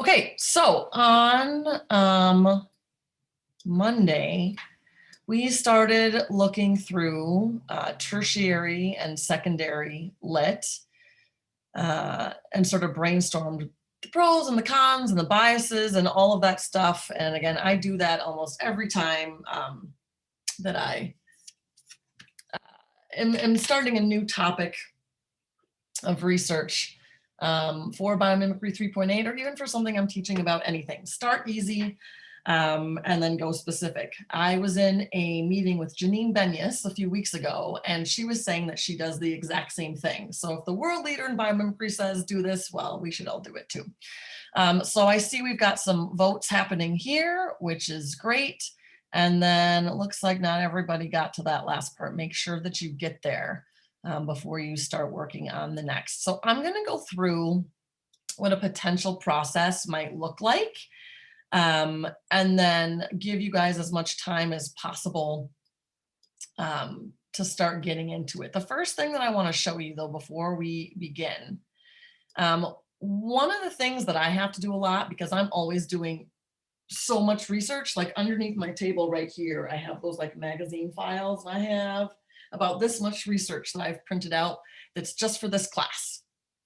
Okay, so on Monday, we started looking through tertiary and secondary lit and sort of brainstormed the pros and the cons and the biases and all of that stuff. And again, I do that almost every time that I am starting a new topic of research for Biomimicry 3.8, or even for something I'm teaching about anything. Start easy and then go specific. I was in a meeting with Janine Benyus a few weeks ago, and she was saying that she does the exact same thing. So if the world leader in biomimicry says do this, well, we should all do it too. So I see we've got some votes happening here, which is great. And then it looks like not everybody got to that last part. Make sure that you get there before you start working on the next. So I'm going to go through what a potential process might look like, and then give you guys as much time as possible to start getting into it. The first thing that I want to show you, though, before we begin, one of the things that I have to do a lot, because I'm always doing so much research, like underneath my table right here, I have those like magazine files. I have about this much research that I've printed out that's just for this class.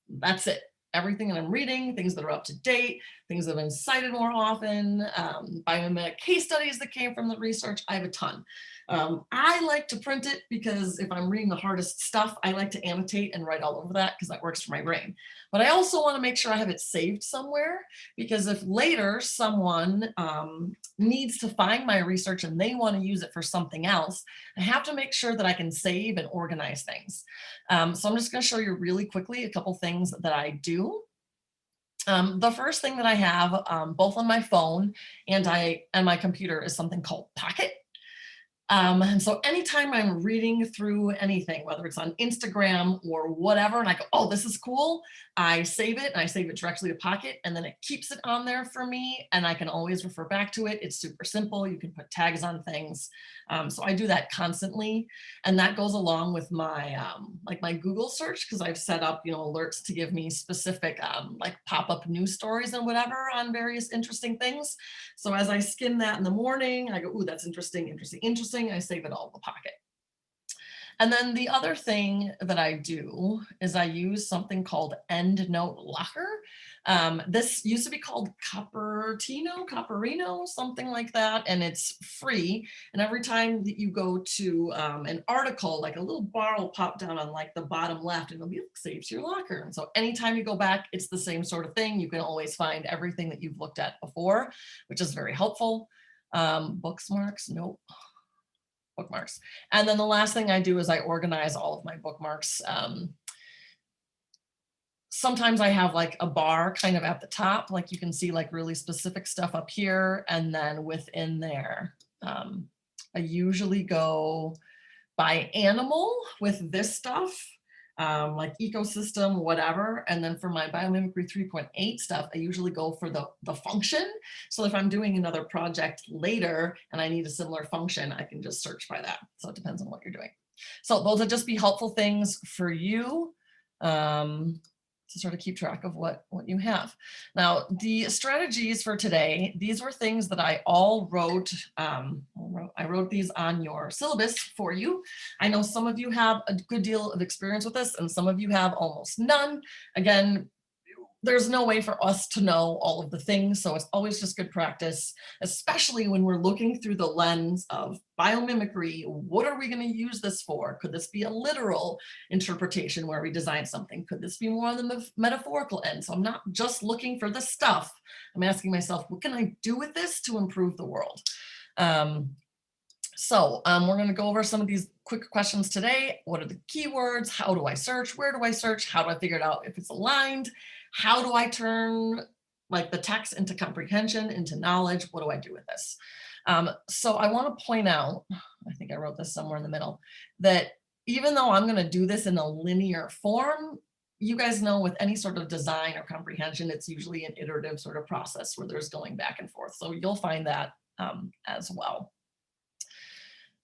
That's it. Everything that I'm reading, things that are up to date, things that have been cited more often, biomimetic case studies that came from the research. I have a ton. I like to print it because if I'm reading the hardest stuff, I like to annotate and write all over that because that works for my brain. But I also want to make sure I have it saved somewhere, because if later someone needs to find my research and they want to use it for something else, I have to make sure that I can save and organize things. So I'm just going to show you really quickly a couple things that I do. The first thing that I have both on my phone and my computer is something called Pocket. And so anytime I'm reading through anything, whether it's on Instagram or whatever, and I go, oh, this is cool, I save it, and I save it directly to Pocket, and then it keeps it on there for me, and I can always refer back to it. It's super simple. You can put tags on things. So I do that constantly, and that goes along with my like my Google search, because I've set up, alerts to give me specific like pop-up news stories and whatever on various interesting things. So as I skim that in the morning, I go, ooh, that's interesting, interesting, interesting. I save it all in the Pocket. And then the other thing that I do is I use something called EndNote Locker. This used to be called Copperino, something like that, and it's free. And every time that you go to an article, like a little bar will pop down on like the bottom left, and it'll be like, saves your locker. And so anytime you go back, it's the same sort of thing. You can always find everything that you've looked at before, which is very helpful. Bookmarks, nope. Bookmarks. And then the last thing I do is I organize all of my bookmarks. Sometimes I have like a bar kind of at the top, like you can see like really specific stuff up here. And then within there, I usually go by animal with this stuff, like ecosystem, whatever. And then for my Biomimicry 3.8 stuff, I usually go for the function. So if I'm doing another project later and I need a similar function, I can just search by that. So it depends on what you're doing. So those would just be helpful things for you to sort of keep track of what you have. Now, the strategies for today, these were things that I all wrote. I wrote these on your syllabus for you. I know some of you have a good deal of experience with this, and some of you have almost none. Again, there's no way for us to know all of the things, so it's always just good practice, especially when we're looking through the lens of biomimicry. What are we going to use this for? Could this be a literal interpretation where we design something? Could this be more on the metaphorical end? So I'm not just looking for the stuff. I'm asking myself, what can I do with this to improve the world? So we're going to go over some of these quick questions today. What are the keywords? How do I search? Where do I search? How do I figure it out if it's aligned? How do I turn like the text into comprehension, into knowledge? What do I do with this? So I want to point out, I think I wrote this somewhere in the middle, that even though I'm going to do this in a linear form, you guys know with any sort of design or comprehension, it's usually an iterative sort of process where there's going back and forth. So you'll find that as well.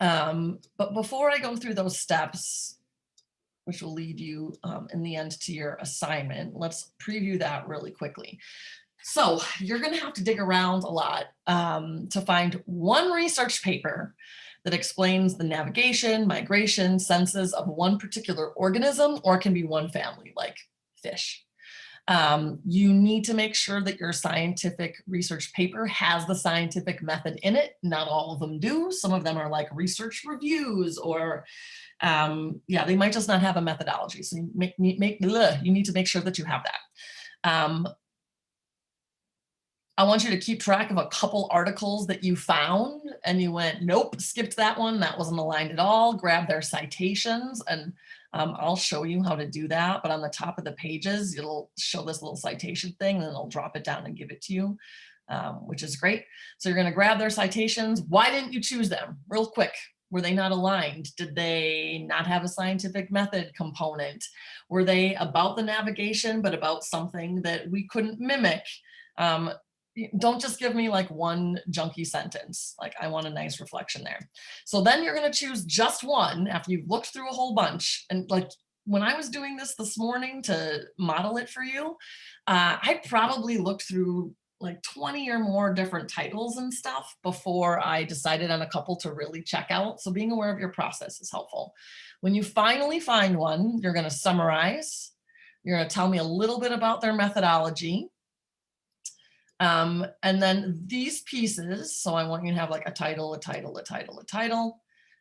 But before I go through those steps, which will lead you in the end to your assignment, let's preview that really quickly. So you're going to have to dig around a lot to find one research paper that explains the navigation, migration, senses of one particular organism, or it can be one family like fish. You need to make sure that your scientific research paper has the scientific method in it. Not all of them do. Some of them are like research reviews, or yeah, they might just not have a methodology. So you need to make sure that you have that. I want you to keep track of a couple articles that you found and you went, nope, skipped that one. That wasn't aligned at all. Grab their citations, and I'll show you how to do that. But on the top of the pages, it'll show this little citation thing, and then it'll drop it down and give it to you, which is great. So you're going to grab their citations. Why didn't you choose them? Real quick. Were they not aligned? Did they not have a scientific method component? Were they about the navigation, but about something that we couldn't mimic? Don't just give me like one junky sentence. Like, I want a nice reflection there. So then you're going to choose just one after you've looked through a whole bunch. And like, when I was doing this morning to model it for you, I probably looked through like 20 or more different titles and stuff before I decided on a couple to really check out. So being aware of your process is helpful. When you finally find one, you're going to summarize. You're going to tell me a little bit about their methodology. And then these pieces, so I want you to have like a title,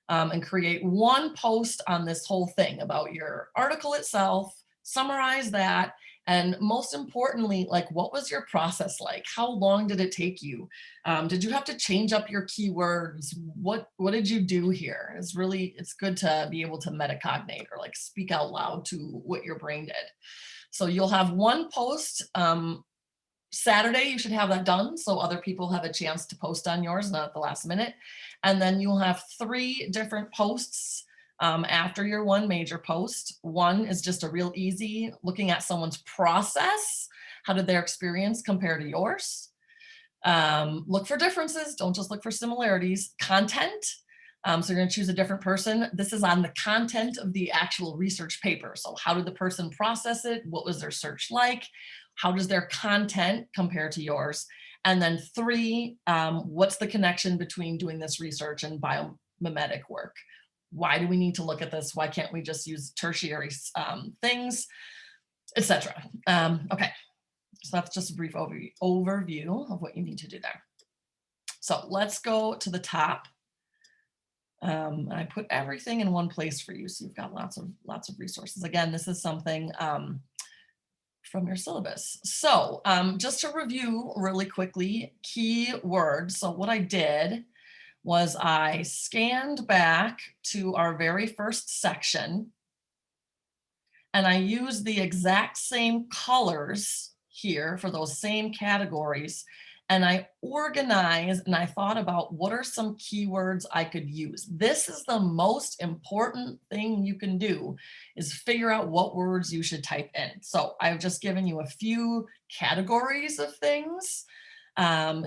and create one post on this whole thing about your article itself, summarize that, and most importantly, like, what was your process like? How long did it take you? Did you have to change up your keywords? What did you do here? It's good to be able to metacognate, or like speak out loud to what your brain did. So you'll have one post. Saturday, you should have that done so other people have a chance to post on yours, not at the last minute. And then you'll have 3 different posts after your one major post. One is just a real easy, looking at someone's process. How did their experience compare to yours? Look for differences. Don't just look for similarities. Content. So you're going to choose a different person. This is on the content of the actual research paper. So how did the person process it? What was their search like? How does their content compare to yours? And then 3, what's the connection between doing this research and biomimetic work? Why do we need to look at this? Why can't we just use tertiary things, etc.? Okay, so that's just a brief overview of what you need to do there. So let's go to the top. I put everything in one place for you, so you've got lots of resources. Again, this is something from your syllabus. So just to review really quickly, key words. So what I did was I scanned back to our very first section, and I used the exact same colors here for those same categories. And I organized and I thought about what are some keywords I could use. This is the most important thing you can do, is figure out what words you should type in. So I've just given you a few categories of things.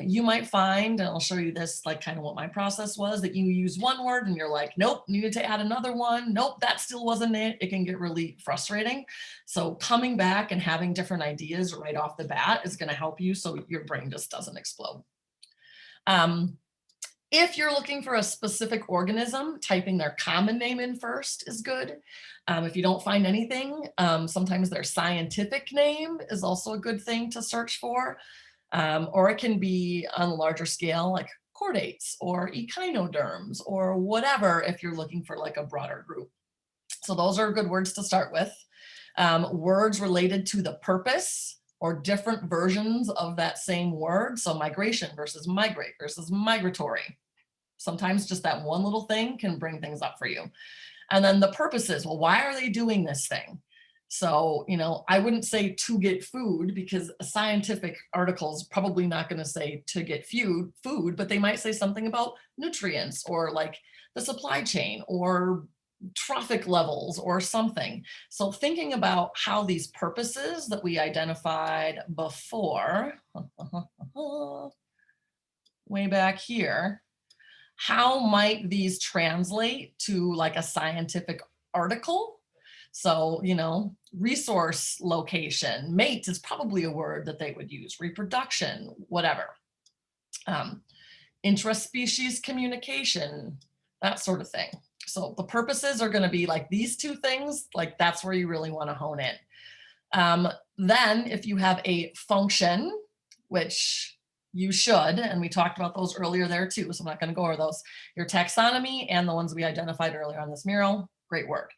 You might find, and I'll show you this, like kind of what my process was, that you use one word and you're like, nope, needed to add another one. Nope, that still wasn't it. It can get really frustrating. So coming back and having different ideas right off the bat is going to help you so your brain just doesn't explode. If you're looking for a specific organism, typing their common name in first is good. If you don't find anything, sometimes their scientific name is also a good thing to search for. Or it can be on a larger scale, like chordates or echinoderms or whatever, if you're looking for like a broader group. So those are good words to start with. Words related to the purpose or different versions of that same word. So migration versus migrate versus migratory. Sometimes just that one little thing can bring things up for you. And then the purposes. Well, why are they doing this thing? So, I wouldn't say to get food, because a scientific article is probably not going to say to get food, but they might say something about nutrients or like the supply chain or trophic levels or something. So thinking about how these purposes that we identified before, way back here, how might these translate to like a scientific article? So, you know, resource location, mate is probably a word that they would use, reproduction, whatever. Intraspecies communication, that sort of thing. So the purposes are going to be like these two things, like that's where you really want to hone in. Then if you have a function, which you should, and we talked about those earlier there too, so I'm not going to go over those, your taxonomy and the ones we identified earlier on this mural, great work.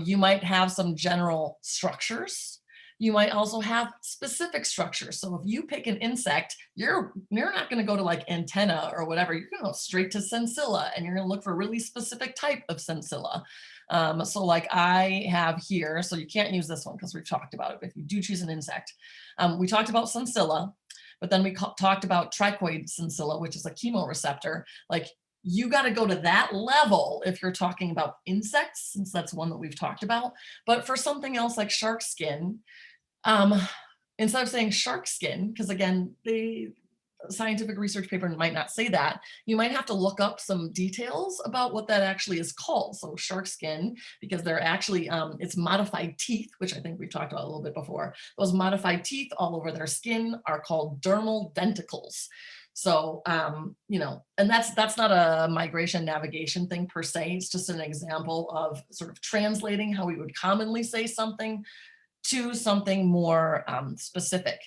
You might have some general structures. You might also have specific structures. So if you pick an insect, you're not going to go to like antenna or whatever. You're going to go straight to sensilla, and you're going to look for a really specific type of sensilla. So like I have here, so you can't use this one because we've talked about it, but if you do choose an insect. We talked about sensilla, but then we talked about trichoid sensilla, which is a chemoreceptor. Like you got to go to that level if you're talking about insects, since that's one that we've talked about. But for something else like shark skin, instead of saying shark skin, because again, the scientific research paper might not say that, you might have to look up some details about what that actually is called. So shark skin, because they're actually, it's modified teeth, which I think we've talked about a little bit before. Those modified teeth all over their skin are called dermal denticles. So, you know, and that's not a migration navigation thing per se. It's just an example of sort of translating how we would commonly say something to something more specific.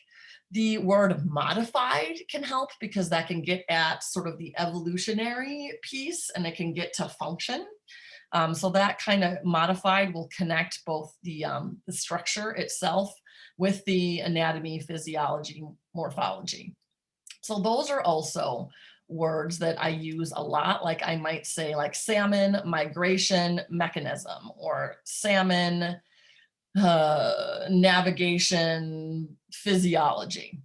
The word modified can help because that can get at sort of the evolutionary piece, and it can get to function. So that kind of modified will connect both the structure itself with the anatomy, physiology, morphology. So those are also words that I use a lot. Like I might say like salmon migration mechanism, or salmon navigation physiology.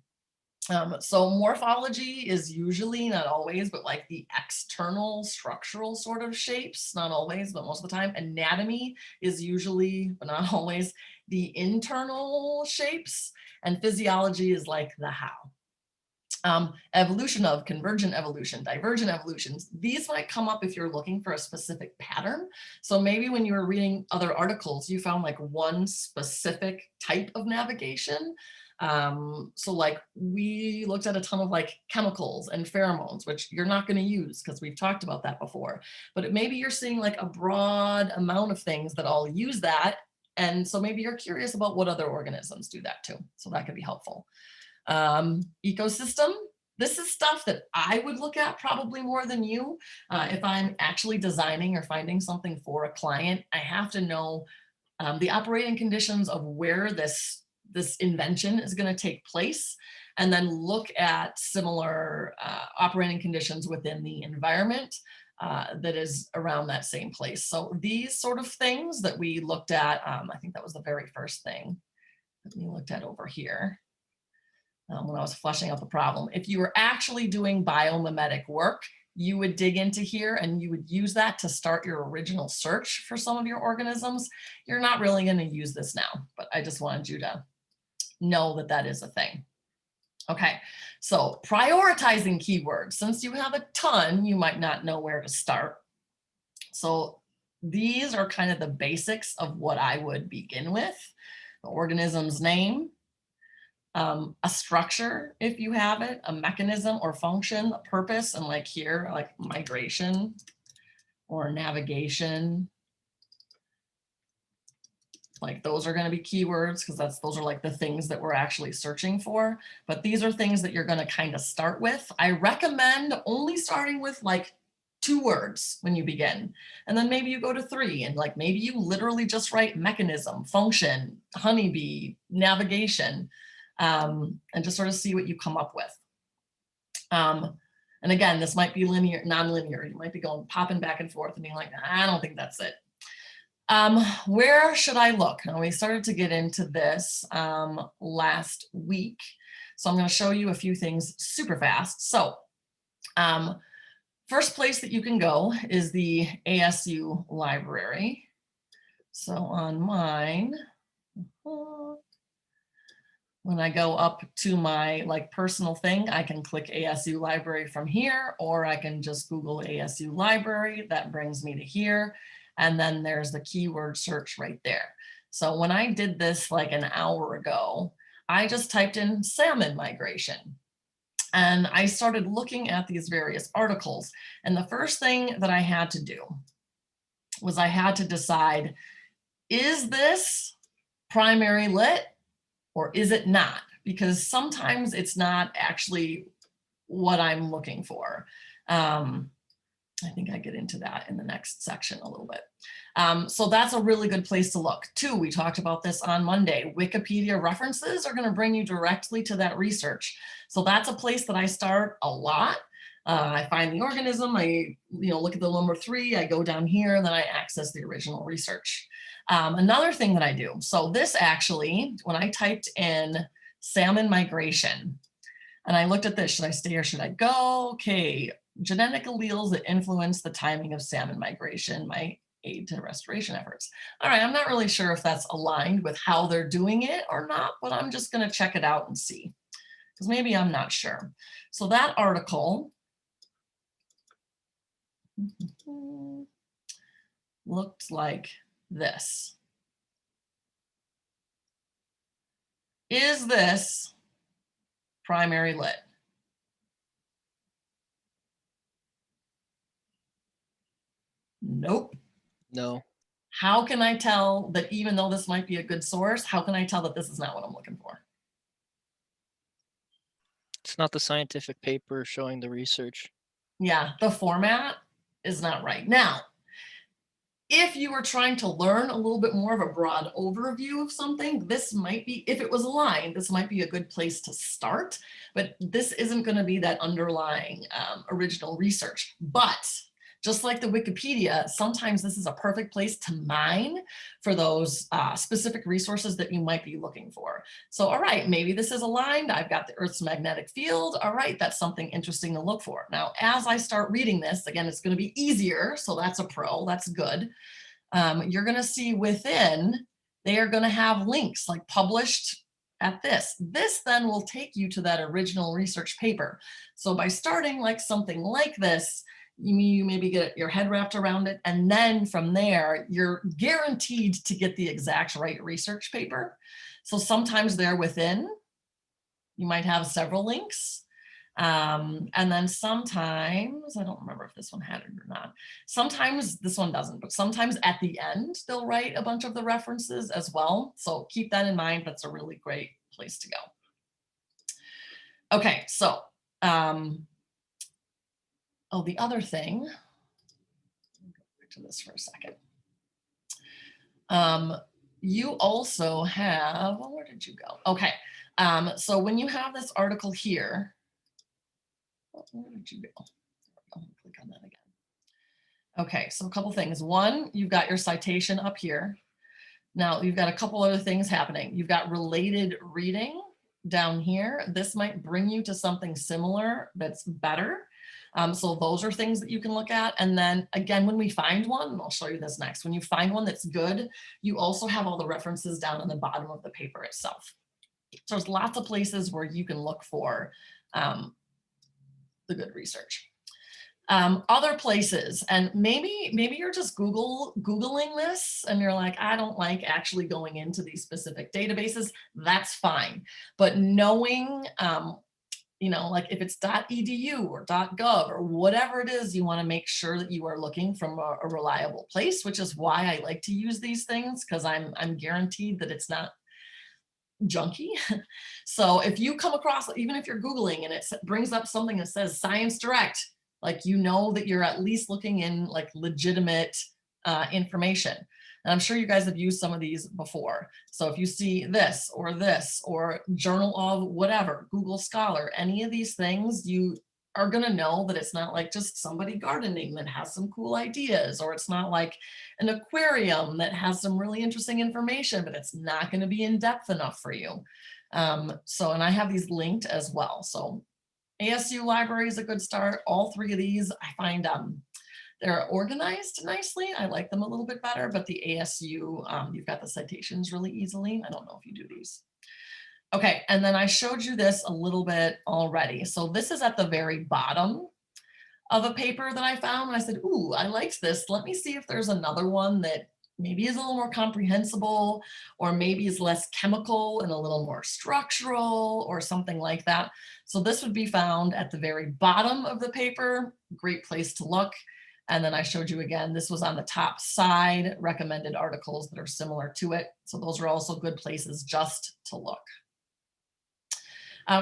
So morphology is usually, not always, but like the external structural sort of shapes, not always, but most of the time. Anatomy is usually, but not always, the internal shapes, and physiology is like the how. Evolution of, convergent evolution, divergent evolutions. These might come up if you're looking for a specific pattern. So maybe when you were reading other articles, you found like one specific type of navigation. So like we looked at a ton of like chemicals and pheromones, which you're not going to use because we've talked about that before. But maybe you're seeing like a broad amount of things that all use that. And so maybe you're curious about what other organisms do that too. So that could be helpful. Ecosystem. This is stuff that I would look at probably more than you. If I'm actually designing or finding something for a client, I have to know the operating conditions of where this invention is going to take place, and then look at similar operating conditions within the environment that is around that same place. So these sort of things that we looked at, I think that was the very first thing that we looked at over here. When I was fleshing out the problem. If you were actually doing biomimetic work, you would dig into here and you would use that to start your original search for some of your organisms. You're not really going to use this now, but I just wanted you to know that that is a thing. Okay, so prioritizing keywords. Since you have a ton, you might not know where to start. So these are kind of the basics of what I would begin with. The organism's name, a structure, if you have it, a mechanism or function, a purpose, and like here, like migration or navigation. Like those are going to be keywords because those are like the things that we're actually searching for. But these are things that you're going to kind of start with. I recommend only starting with like 2 words when you begin, and then maybe you go to 3, and like maybe you literally just write mechanism, function, honeybee, navigation. And just sort of see what you come up with. And again, this might be linear, non-linear. You might be popping back and forth and being like, I don't think that's it. Where should I look? Now, we started to get into this last week. So I'm going to show you a few things super fast. So first place that you can go is the ASU library. So on mine, when I go up to my like personal thing, I can click ASU library from here, or I can just Google ASU library. That brings me to here. And then there's the keyword search right there. So when I did this like an hour ago, I just typed in salmon migration. And I started looking at these various articles. And the first thing that I had to do was I had to decide, is this primary lit or is it not? Because sometimes it's not actually what I'm looking for. I think I get into that in the next section a little bit. So that's a really good place to look. Two, we talked about this on Monday. Wikipedia references are going to bring you directly to that research. So that's a place that I start a lot. I find the organism, I look at the number 3, I go down here, and then I access the original research. Another thing that I do, so this actually, when I typed in salmon migration, and I looked at this, should I stay or should I go? Okay, genetic alleles that influence the timing of salmon migration, my aid to restoration efforts. All right, I'm not really sure if that's aligned with how they're doing it or not, but I'm just going to check it out and see, because maybe I'm not sure. So that article looked like this. Is this primary lit? Nope. No. How can I tell that even though this might be a good source, how can I tell that this is not what I'm looking for? It's not the scientific paper showing the research. Yeah, the format is not right. Now, if you were trying to learn a little bit more of a broad overview of something, this might be, if it was aligned, this might be a good place to start, but this isn't going to be that underlying original research. But just like the Wikipedia, sometimes this is a perfect place to mine for those specific resources that you might be looking for. So, all right, maybe this is aligned. I've got the Earth's magnetic field. All right, that's something interesting to look for. Now, as I start reading this, again, it's going to be easier. So that's a pro, that's good. You're going to see within, they are going to have links like published at this. This then will take you to that original research paper. So by starting like something like this, you maybe get your head wrapped around it. And then from there, you're guaranteed to get the exact right research paper. So sometimes they're within, you might have several links. And then sometimes, I don't remember if this one had it or not. Sometimes this one doesn't, but sometimes at the end, they'll write a bunch of the references as well. So keep that in mind. That's a really great place to go. Okay, so, oh, the other thing, I'll go back to this for a second. You also have, well, where did you go? Okay, so when you have this article here, where did you go? I'll click on that again. Okay, so a couple things. One, you've got your citation up here. Now you've got a couple other things happening. You've got related reading down here. This might bring you to something similar that's better. So those are things that you can look at. And then again, when we find one, and I'll show you this next, when you find one that's good, you also have all the references down on the bottom of the paper itself. So there's lots of places where you can look for the good research. Other places, and maybe you're just Googling this and you're like, I don't like actually going into these specific databases. That's fine. But knowing, like if it's .edu or .gov or whatever it is, you want to make sure that you are looking from a reliable place, which is why I like to use these things, because I'm guaranteed that it's not junky. So if you come across, even if you're Googling and it brings up something that says Science Direct, like, that you're at least looking in like legitimate information. And I'm sure you guys have used some of these before. So if you see this or Journal of whatever, Google Scholar, any of these things, you are going to know that it's not like just somebody gardening that has some cool ideas, or it's not like an aquarium that has some really interesting information, but it's not going to be in depth enough for you. And I have these linked as well. So ASU library is a good start. All three of these, I find they're organized nicely. I like them a little bit better, but the ASU, you've got the citations really easily. I don't know if you do these. Okay, and then I showed you this a little bit already. So this is at the very bottom of a paper that I found. And I said, ooh, I liked this. Let me see if there's another one that maybe is a little more comprehensible, or maybe is less chemical and a little more structural or something like that. So this would be found at the very bottom of the paper. Great place to look. And then I showed you again, this was on the top side, recommended articles that are similar to it. So those are also good places just to look.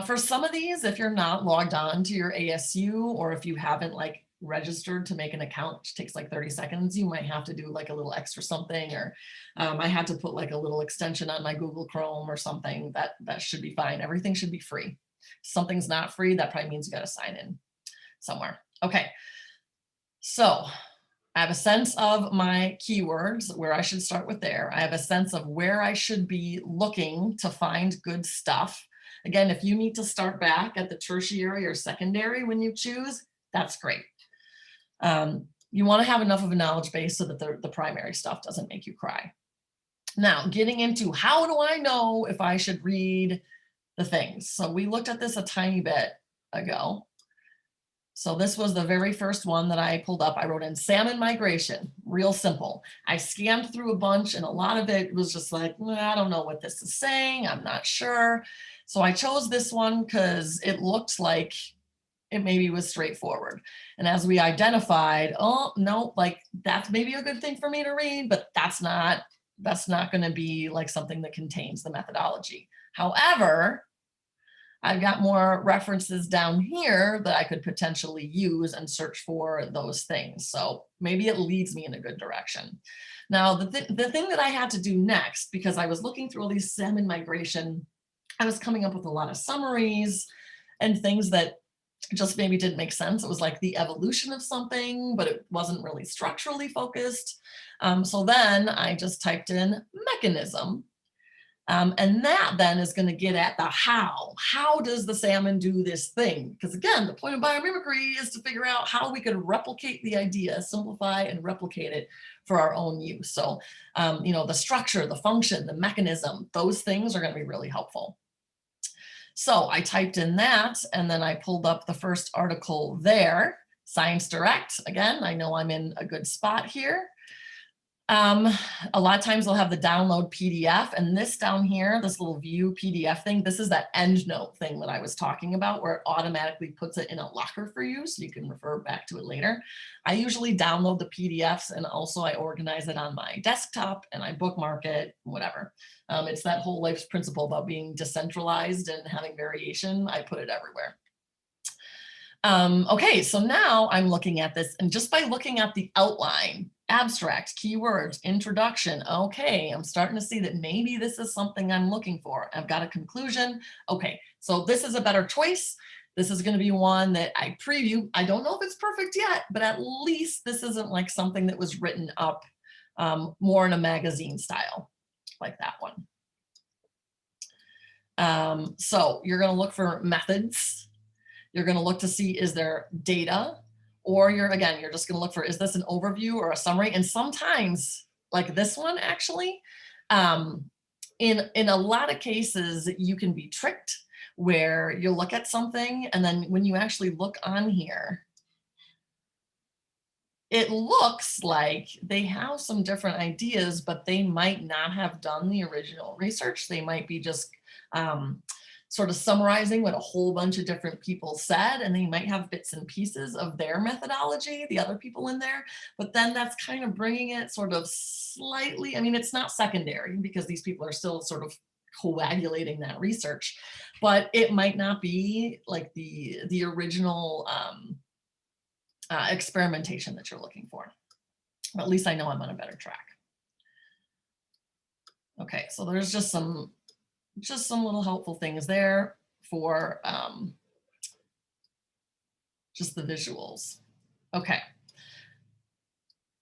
For some of these, if you're not logged on to your ASU, or if you haven't like registered to make an account, which takes like 30 seconds, you might have to do like a little extra something, or I had to put like a little extension on my Google Chrome or something. That should be fine. Everything should be free. If something's not free, that probably means you got to sign in somewhere. Okay. So I have a sense of my keywords, where I should start with there. I have a sense of where I should be looking to find good stuff. Again, if you need to start back at the tertiary or secondary when you choose, that's great. You want to have enough of a knowledge base so that the primary stuff doesn't make you cry. Now, getting into how do I know if I should read the things? So we looked at this a tiny bit ago. So this was the very first one that I pulled up. I wrote in salmon migration, real simple. I scanned through a bunch and a lot of it was just like, I don't know what this is saying. I'm not sure. So I chose this one because it looked like it maybe was straightforward. And as we identified, oh no, like that's maybe a good thing for me to read, but that's not going to be like something that contains the methodology. However, I've got more references down here that I could potentially use and search for those things. So maybe it leads me in a good direction. Now, the thing that I had to do next, because I was looking through all these salmon migration, I was coming up with a lot of summaries and things that just maybe didn't make sense. It was like the evolution of something, but it wasn't really structurally focused. So then I just typed in mechanism. And that then is going to get at the how. How does the salmon do this thing? Because again, the point of biomimicry is to figure out how we could replicate the idea, simplify and replicate it for our own use. So, the structure, the function, the mechanism, those things are going to be really helpful. So I typed in that, and then I pulled up the first article there, Science Direct. Again, I know I'm in a good spot here. A lot of times they'll have the download PDF, and this down here, this little view PDF thing, this is that EndNote thing that I was talking about, where it automatically puts it in a locker for you so you can refer back to it later. I usually download the PDFs, and also I organize it on my desktop and I bookmark it, whatever. It's that whole life's principle about being decentralized and having variation. I put it everywhere. Okay, so now I'm looking at this, and just by looking at the outline, abstract, keywords, introduction, okay, I'm starting to see that maybe this is something I'm looking for. I've got a conclusion. Okay, so this is a better choice. This is going to be one that I preview. I don't know if it's perfect yet, but at least this isn't like something that was written up more in a magazine style, like that one. So you're going to look for methods. You're going to look to see, is there data? Or you're just going to look for, is this an overview or a summary? And sometimes, like this one actually, in a lot of cases, you can be tricked where you look at something and then when you actually look on here, it looks like they have some different ideas, but they might not have done the original research. They might be just sort of summarizing what a whole bunch of different people said, and they might have bits and pieces of their methodology, the other people in there, but then that's kind of bringing it sort of slightly, I mean, it's not secondary because these people are still sort of coagulating that research, but it might not be like the original experimentation that you're looking for. At least I know I'm on a better track. Okay, so there's just some little helpful things there for just the visuals. Okay.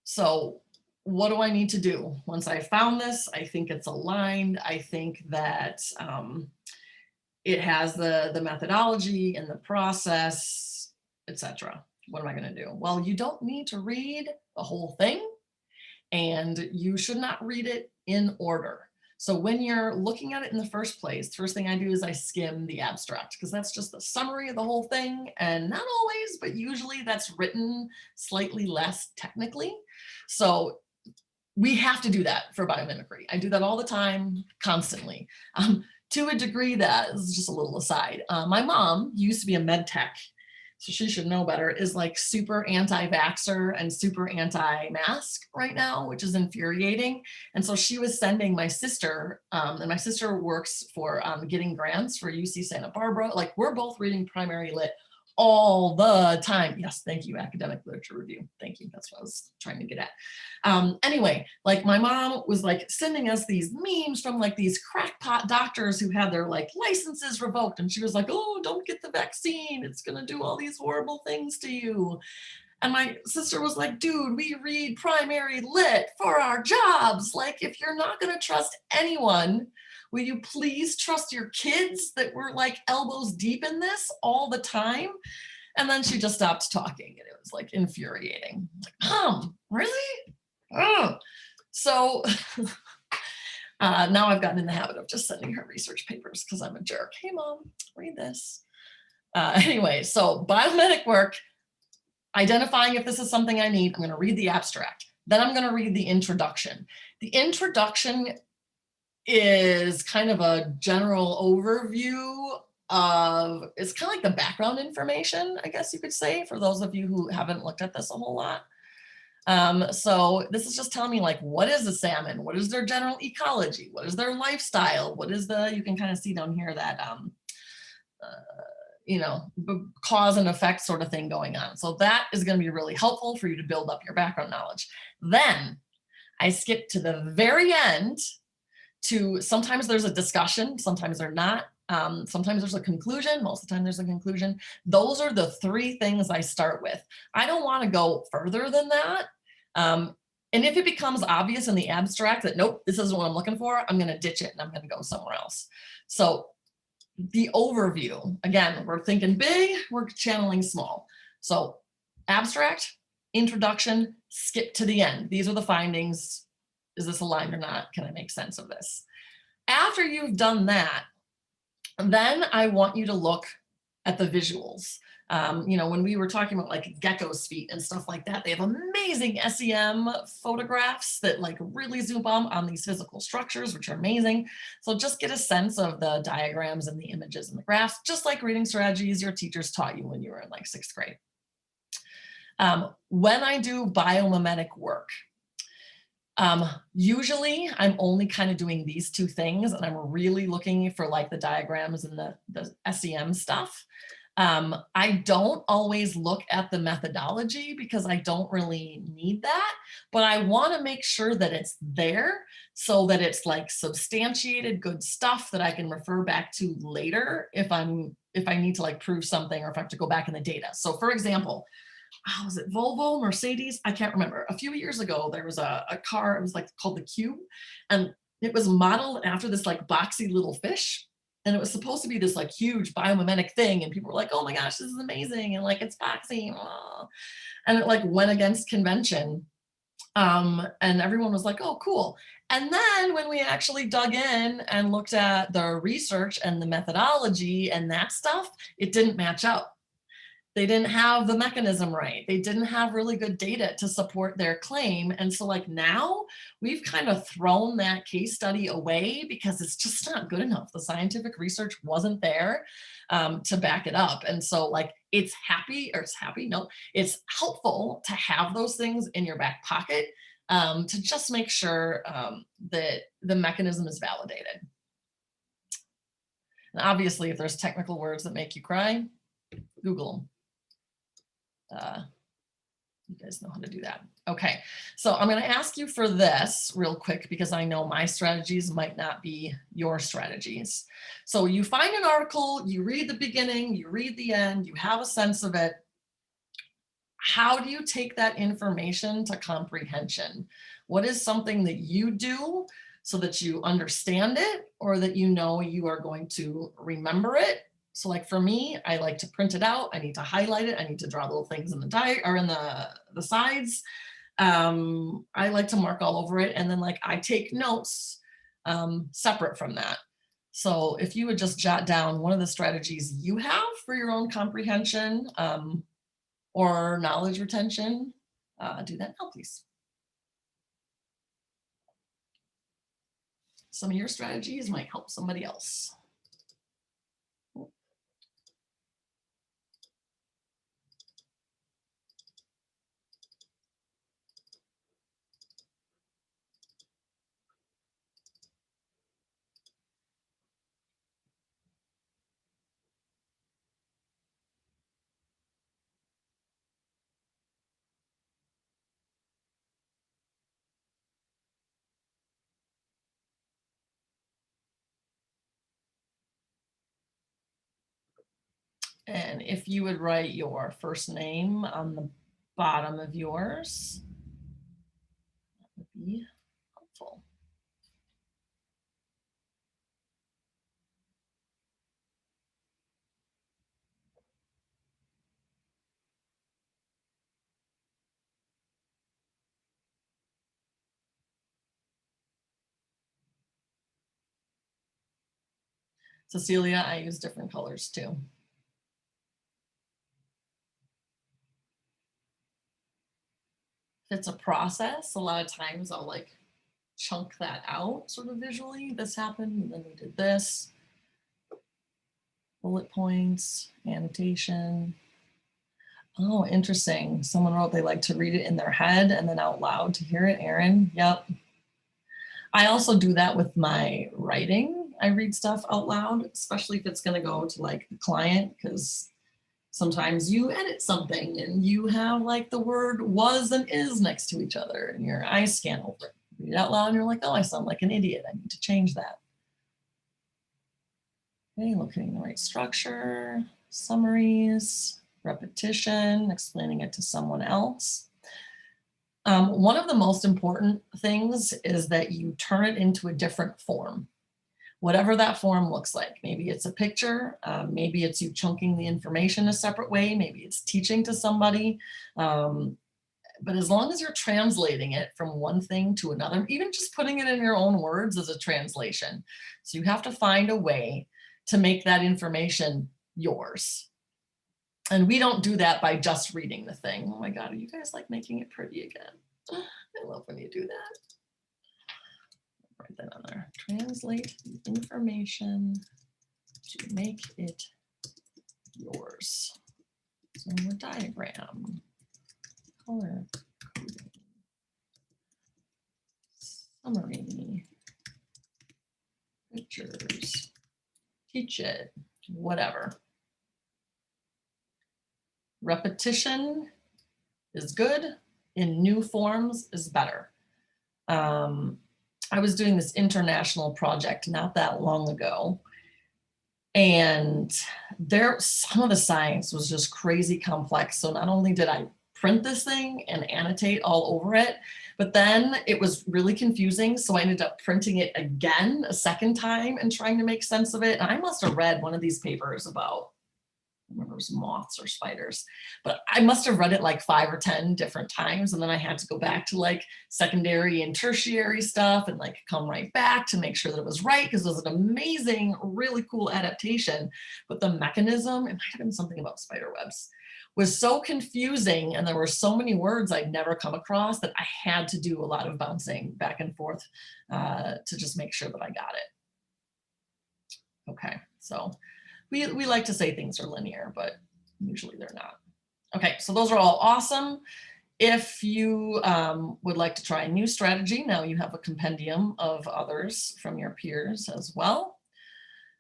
So what do I need to do? Once I found this, I think it's aligned. I think that it has the methodology and the process, etc. What am I going to do? Well, you don't need to read the whole thing, and you should not read it in order. So when you're looking at it in the first place, first thing I do is I skim the abstract, because that's just the summary of the whole thing. And not always, but usually that's written slightly less technically. So we have to do that for biomimicry. I do that all the time, constantly. To a degree that is just a little aside. My mom used to be a med tech, so she should know better, is like super anti-vaxxer and super anti-mask right now, which is infuriating. And so she was sending my sister, and my sister works for getting grants for UC Santa Barbara. Like, we're both reading primary lit all the time. Yes, thank you, academic literature review. Thank you, that's what I was trying to get at. Anyway, like my mom was like sending us these memes from like these crackpot doctors who had their like licenses revoked. And she was like, oh, don't get the vaccine. It's gonna do all these horrible things to you. And my sister was like, dude, we read primary lit for our jobs. Like, if you're not gonna trust anyone, will you please trust your kids that we're like elbows deep in this all the time? And then she just stopped talking, and it was like infuriating. Like, really? Oh. So now I've gotten in the habit of just sending her research papers because I'm a jerk. Hey, mom, read this. Anyway, so biomimetic work, identifying if this is something I need. I'm going to read the abstract. Then I'm going to read the introduction. The introduction is kind of a general overview of, it's kind of like the background information, I guess you could say, for those of you who haven't looked at this a whole lot. So this is just telling me, like, what is a salmon? What is their general ecology? What is their lifestyle? What is the, you can kind of see down here that, you know, cause and effect sort of thing going on. So that is going to be really helpful for you to build up your background knowledge. Then I skip to the very end to, sometimes there's a discussion, sometimes they're not. Sometimes there's a conclusion, most of the time there's a conclusion. Those are the three things I start with. I don't want to go further than that. And if it becomes obvious in the abstract that, nope, this isn't what I'm looking for, I'm going to ditch it and I'm going to go somewhere else. So the overview, again, we're thinking big, we're channeling small. So abstract, introduction, skip to the end. These are the findings. Is this aligned or not? Can I make sense of this? After you've done that, then I want you to look at the visuals. You know, when we were talking about like gecko's feet and stuff like that, they have amazing SEM photographs that like really zoom on these physical structures, which are amazing. So just get a sense of the diagrams and the images and the graphs, just like reading strategies your teachers taught you when you were in like 6th grade. When I do biomimetic work, usually I'm only kind of doing these two things, and I'm really looking for like the diagrams and the SEM stuff. I don't always look at the methodology because I don't really need that, but I want to make sure that it's there so that it's like substantiated good stuff that I can refer back to later if I need to like prove something or if I have to go back in the data. So for example, was it Volvo, Mercedes? I can't remember. A few years ago, there was a car, it was like called the Cube, and it was modeled after this like boxy little fish. And it was supposed to be this like huge biomimetic thing. And people were like, oh my gosh, this is amazing. And like, it's boxy. Oh. And it like went against convention. And everyone was like, oh, cool. And then when we actually dug in and looked at the research and the methodology and that stuff, it didn't match up. They didn't have the mechanism right. They didn't have really good data to support their claim. And so like now we've kind of thrown that case study away because it's just not good enough. The scientific research wasn't there to back it up. And so like it's helpful to have those things in your back pocket to just make sure that the mechanism is validated. And obviously if there's technical words that make you cry, Google them. You guys know how to do that. Okay, so I'm going to ask you for this real quick because I know my strategies might not be your strategies. So you find an article, you read the beginning, you read the end, you have a sense of it. How do you take that information to comprehension? What is something that you do so that you understand it or that you know you are going to remember it? So like for me, I like to print it out. I need to highlight it. I need to draw little things in the sides. I like to mark all over it. And then like I take notes separate from that. So if you would just jot down one of the strategies you have for your own comprehension or knowledge retention, do that now, please. some of your strategies might help somebody else. And if you would write your first name on the bottom of yours, that would be helpful. Cecilia, I use different colors too. If it's a process, a lot of times I'll like chunk that out sort of visually. This happened, and then we did this. Bullet points, annotation. Oh, interesting. Someone wrote they like to read it in their head and then out loud to hear it. Erin, yep. I also do that with my writing. I read stuff out loud, especially if it's going to go to like the client, because sometimes you edit something and you have like the word was and is next to each other and your eyes scan over it. Read it out loud and you're like, oh, I sound like an idiot. I need to change that. Okay, locating the right structure, summaries, repetition, explaining it to someone else. One of the most important things is that you turn it into a different form, whatever that form looks like. Maybe it's a picture, maybe it's you chunking the information a separate way, maybe it's teaching to somebody. But as long as you're translating it from one thing to another, even just putting it in your own words is a translation. So you have to find a way to make that information yours. And we don't do that by just reading the thing. Oh my God, are you guys like making it pretty again? I love when you do that. Write that on there. Translate the information to make it yours. So more diagram, color coding, summary, pictures, teach it, whatever. Repetition is good, in new forms is better. I was doing this international project not that long ago, and some of the science was just crazy complex. So not only did I print this thing and annotate all over it, but then it was really confusing. So I ended up printing it again a second time and trying to make sense of it. And I must have read one of these papers about, I remember it was moths or spiders, but I must have read it like 5 or 10 different times. And then I had to go back to like secondary and tertiary stuff and like come right back to make sure that it was right, because it was an amazing, really cool adaptation. But the mechanism, it might have been something about spider webs, was so confusing. And there were so many words I'd never come across that I had to do a lot of bouncing back and forth to just make sure that I got it. Okay, so we like to say things are linear, but usually they're not. Okay, so those are all awesome. If you would like to try a new strategy, now you have a compendium of others from your peers as well.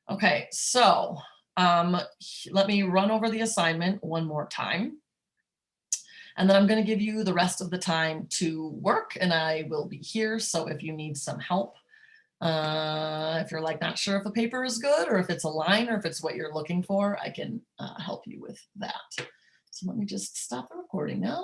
Okay, so let me run over the assignment one more time. And then I'm going to give you the rest of the time to work, and I will be here. So if you need some help, if you're like not sure if the paper is good or if it's a line or if it's what you're looking for, I can help you with that. So let me just stop the recording now.